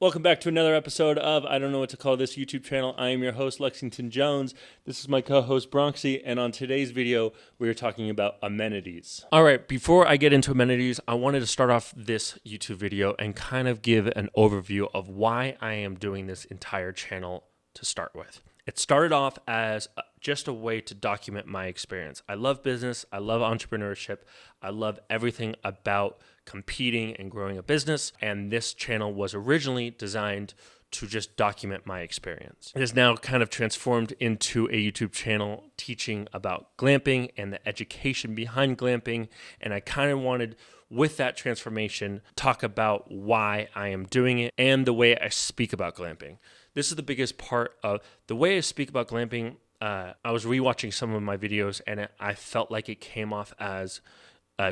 Welcome back to another episode of I don't know what to call this YouTube channel. I am your host, Lexington Jones. This is my co-host, Bronxy, and on today's video, we are talking about amenities. All right, before I get into amenities, I wanted to start off this YouTube video and kind of give an overview of why I am doing this entire channel to start with. It started off as just a way to document my experience. I love business. I love entrepreneurship. I love everything about competing and growing a business. And this channel was originally designed to just document my experience. It is now kind of transformed into a YouTube channel teaching about glamping and the education behind glamping. And I kind of wanted, with that transformation, talk about why I am doing it and the way I speak about glamping. This is the biggest part of the way I speak about glamping. I was rewatching some of my videos and I felt like it came off as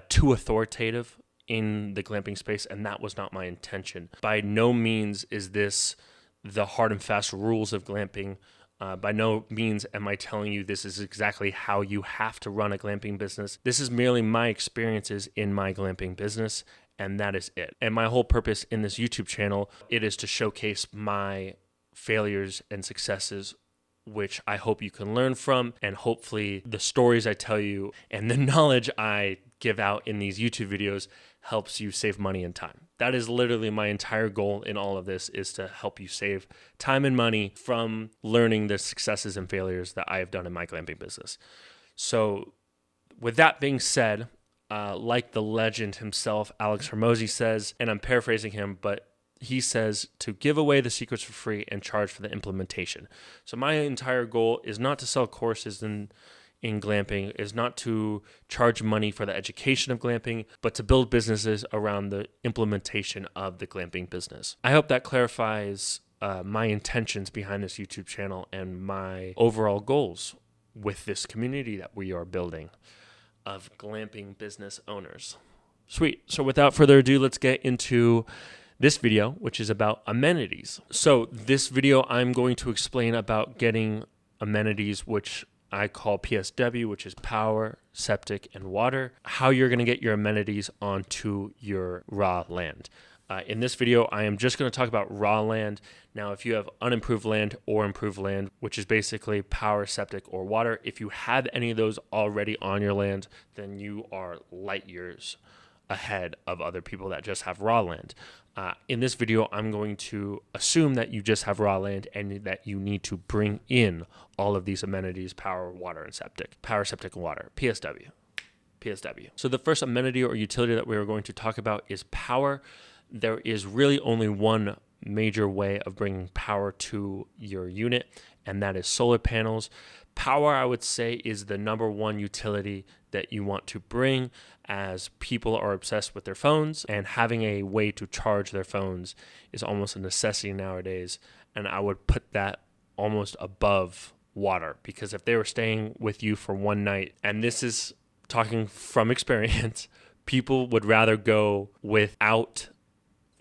too authoritative in the glamping space, and that was not my intention. By no means is this the hard and fast rules of glamping. By no means am I telling you this is exactly how you have to run a glamping business. This is merely my experiences in my glamping business, and that is it. And my whole purpose in this YouTube channel, it is to showcase my failures and successes, which I hope you can learn from, and hopefully the stories I tell you and the knowledge I give out in these YouTube videos helps you save money and time. That is literally my entire goal in all of this, is to help you save time and money from learning the successes and failures that I have done in my glamping business. So with that being said, like the legend himself, Alex Hormozi says, and I'm paraphrasing him, but he says to give away the secrets for free and charge for the implementation. So my entire goal is not to sell courses in glamping, is not to charge money for the education of glamping, but to build businesses around the implementation of the glamping business. I hope that clarifies my intentions behind this YouTube channel and my overall goals with this community that we are building of glamping business owners. Sweet. So without further ado, let's get into this video, which is about amenities. So this video, I'm going to explain about getting amenities, which I call PSW, which is power, septic, and water, how you're going to get your amenities onto your raw land. In this video, I am just going to talk about raw land. Now, if you have unimproved land or improved land, which is basically power, septic, or water, if you have any of those already on your land, then you are light years ahead of other people that just have raw land. In this video, I'm going to assume that you just have raw land and that you need to bring in all of these amenities: power, water, and septic. Power, septic, and water. PSW. PSW. So the first amenity or utility that we are going to talk about is power. There is really only one major way of bringing power to your unit, and that is solar panels. Power, I would say, is the number one utility that you want to bring, as people are obsessed with their phones, and having a way to charge their phones is almost a necessity nowadays. And I would put that almost above water, because if they were staying with you for one night, and this is talking from experience, people would rather go without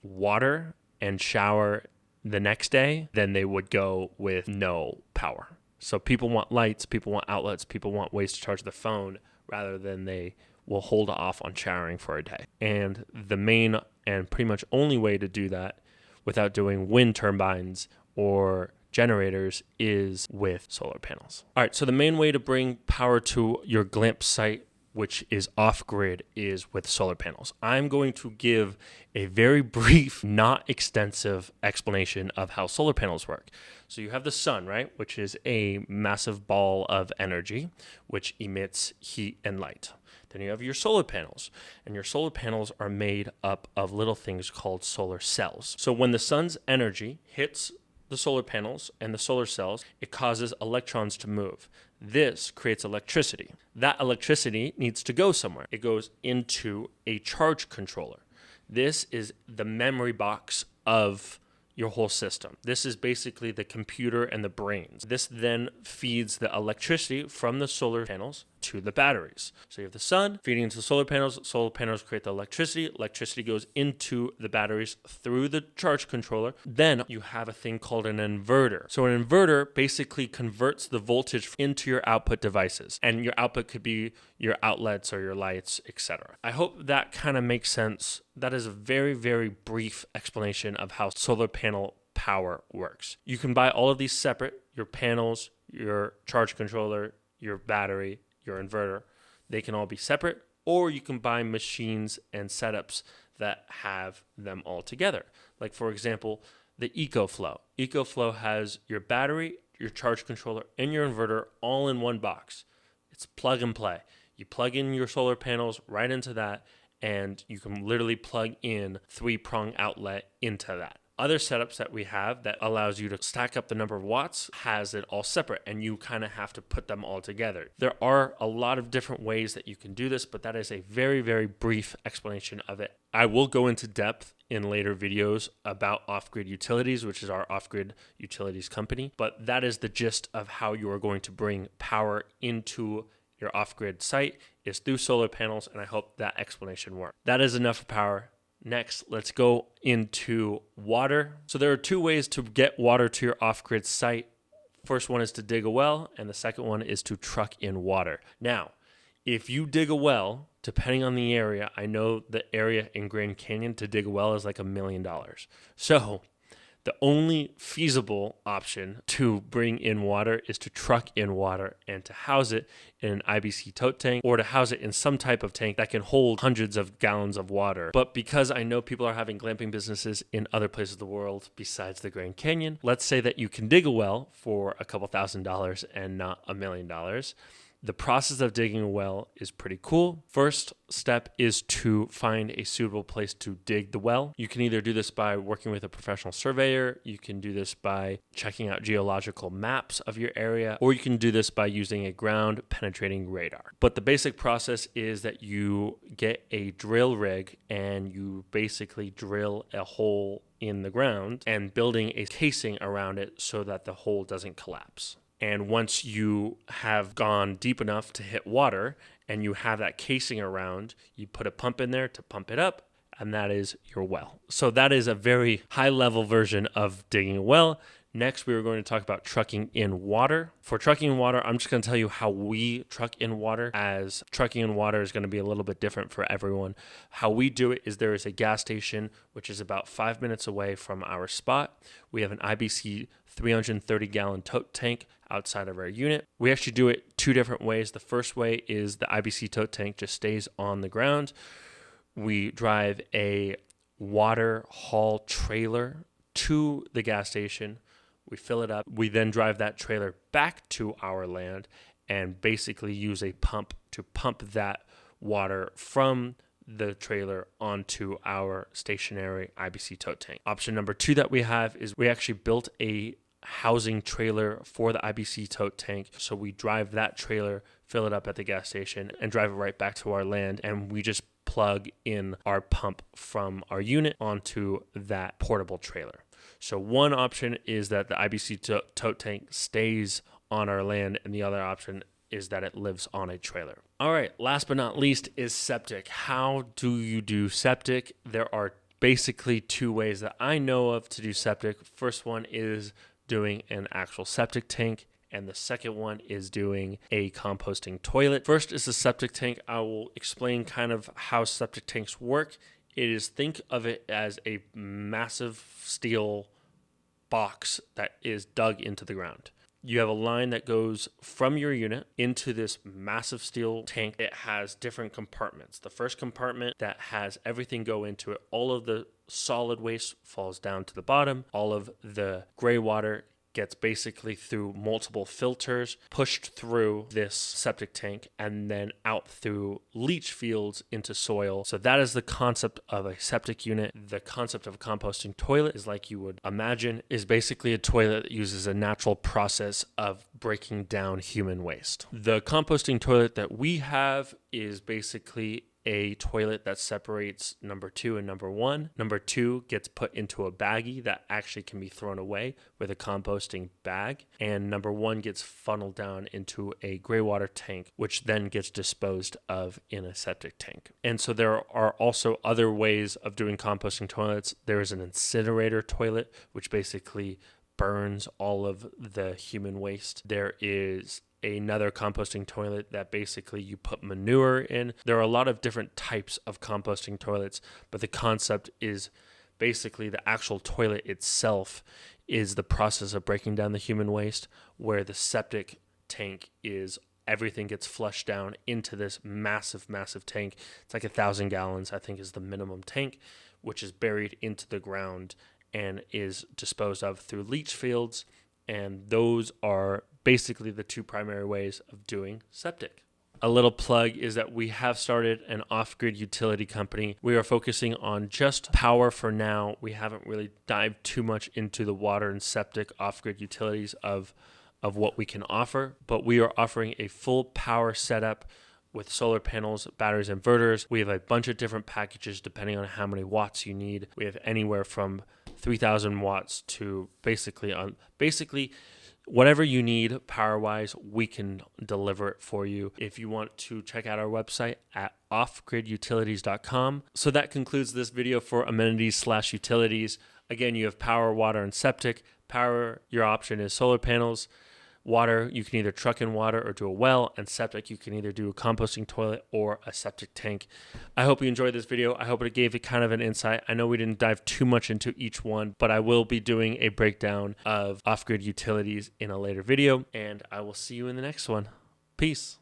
water and shower the next day than they would go with no power. So people want lights, people want outlets, people want ways to charge their phone, rather than they will hold off on showering for a day. And the main and pretty much only way to do that without doing wind turbines or generators is with solar panels. All right, so the main way to bring power to your glamp site, which is off-grid, is with solar panels. I'm going to give a very brief, not extensive explanation of how solar panels work. So you have the sun, right, which is a massive ball of energy, which emits heat and light. Then you have your solar panels, and your solar panels are made up of little things called solar cells. So when the sun's energy hits the solar panels and the solar cells, it causes electrons to move. This creates electricity. That electricity needs to go somewhere. It goes into a charge controller. This is the memory box of your whole system. This is basically the computer and the brains. This then feeds the electricity from the solar panels to the batteries. So you have the sun feeding into the solar panels create the electricity goes into the batteries through the charge controller. Then you have a thing called an inverter. So an inverter basically converts the voltage into your output devices, and your output could be your outlets or your lights, etc. I hope that kind of makes sense. That is a very, very brief explanation of how solar panel power works. You can buy all of these separate, your panels, your charge controller, your battery, your inverter. They can all be separate, or you can buy machines and setups that have them all together. Like, for example, the EcoFlow. EcoFlow has your battery, your charge controller, and your inverter all in one box. It's plug and play. You plug in your solar panels right into that, and you can literally plug in 3-prong outlet into that. Other setups that we have that allows you to stack up the number of watts has it all separate, and you kind of have to put them all together. There are a lot of different ways that you can do this, but that is a very, very brief explanation of it. I will go into depth in later videos about Off-Grid Utilities, which is our off-grid utilities company, but that is the gist of how you are going to bring power into your off-grid site is through solar panels, and I hope that explanation worked. That is enough for power. Next, let's go into water. So there are 2 ways to get water to your off-grid site. First one is to dig a well, and the second one is to truck in water. Now, if you dig a well, depending on the area, I know the area in Grand Canyon to dig a well is like $1 million. So the only feasible option to bring in water is to truck in water and to house it in an IBC tote tank, or to house it in some type of tank that can hold hundreds of gallons of water. But because I know people are having glamping businesses in other places of the world besides the Grand Canyon, let's say that you can dig a well for a couple $1,000s and not $1 million. The process of digging a well is pretty cool. First step is to find a suitable place to dig the well. You can either do this by working with a professional surveyor, you can do this by checking out geological maps of your area, or you can do this by using a ground penetrating radar. But the basic process is that you get a drill rig and you basically drill a hole in the ground and building a casing around it so that the hole doesn't collapse. And once you have gone deep enough to hit water and you have that casing around, you put a pump in there to pump it up, and that is your well. So that is a very high-level version of digging a well. Next, we are going to talk about trucking in water. For trucking in water, I'm just going to tell you how we truck in water, as trucking in water is going to be a little bit different for everyone. How we do it is there is a gas station, which is about 5 minutes away from our spot. We have an IBC 330-gallon tote tank outside of our unit. We actually do it 2 different ways. The first way is the IBC tote tank just stays on the ground. We drive a water haul trailer to the gas station. We fill it up. We then drive that trailer back to our land and basically use a pump to pump that water from the trailer onto our stationary IBC tote tank. Option number 2 that we have is we actually built a housing trailer for the IBC tote tank. So we drive that trailer, fill it up at the gas station, and drive it right back to our land. And we just plug in our pump from our unit onto that portable trailer. So one option is that the IBC tote tank stays on our land, and the other option is that it lives on a trailer. All right, last but not least is septic. How do you do septic? There are basically 2 ways that I know of to do septic. First one is doing an actual septic tank, and the second one is doing a composting toilet. First is the septic tank. I will explain kind of how septic tanks work. It is, think of it as a massive steel box that is dug into the ground. You have a line that goes from your unit into this massive steel tank. It has different compartments. The first compartment that has everything go into it, all of the solid waste falls down to the bottom. All of the gray water gets basically through multiple filters, pushed through this septic tank, and then out through leach fields into soil. So that is the concept of a septic unit. The concept of a composting toilet is, like you would imagine, is basically a toilet that uses a natural process of breaking down human waste. The composting toilet that we have is basically a toilet that separates number 2 and number 1. Number 2 gets put into a baggie that actually can be thrown away with a composting bag. And number 1 gets funneled down into a gray water tank, which then gets disposed of in a septic tank. And so there are also other ways of doing composting toilets. There is an incinerator toilet, which basically burns all of the human waste. There is another composting toilet that basically you put manure in. There are a lot of different types of composting toilets, but the concept is basically the actual toilet itself is the process of breaking down the human waste, where the septic tank is everything gets flushed down into this massive, massive tank. It's like 1,000 gallons, I think, is the minimum tank, which is buried into the ground and is disposed of through leach fields. And those are basically the two primary ways of doing septic. A little plug is that we have started an off-grid utility company. We are focusing on just power for now. We haven't really dived too much into the water and septic off-grid utilities of what we can offer, but we are offering a full power setup with solar panels, batteries, inverters. We have a bunch of different packages depending on how many watts you need. We have anywhere from 3,000 watts to basically whatever you need power-wise, we can deliver it for you. If you want to check out our website at offgridutilities.com. So that concludes this video for amenities/utilities. Again, you have power, water, and septic. Power, your option is solar panels. Water, you can either truck in water or do a well, and septic, you can either do a composting toilet or a septic tank. I hope you enjoyed this video. I hope it gave you kind of an insight. I know we didn't dive too much into each one, but I will be doing a breakdown of off-grid utilities in a later video, and I will see you in the next one. Peace.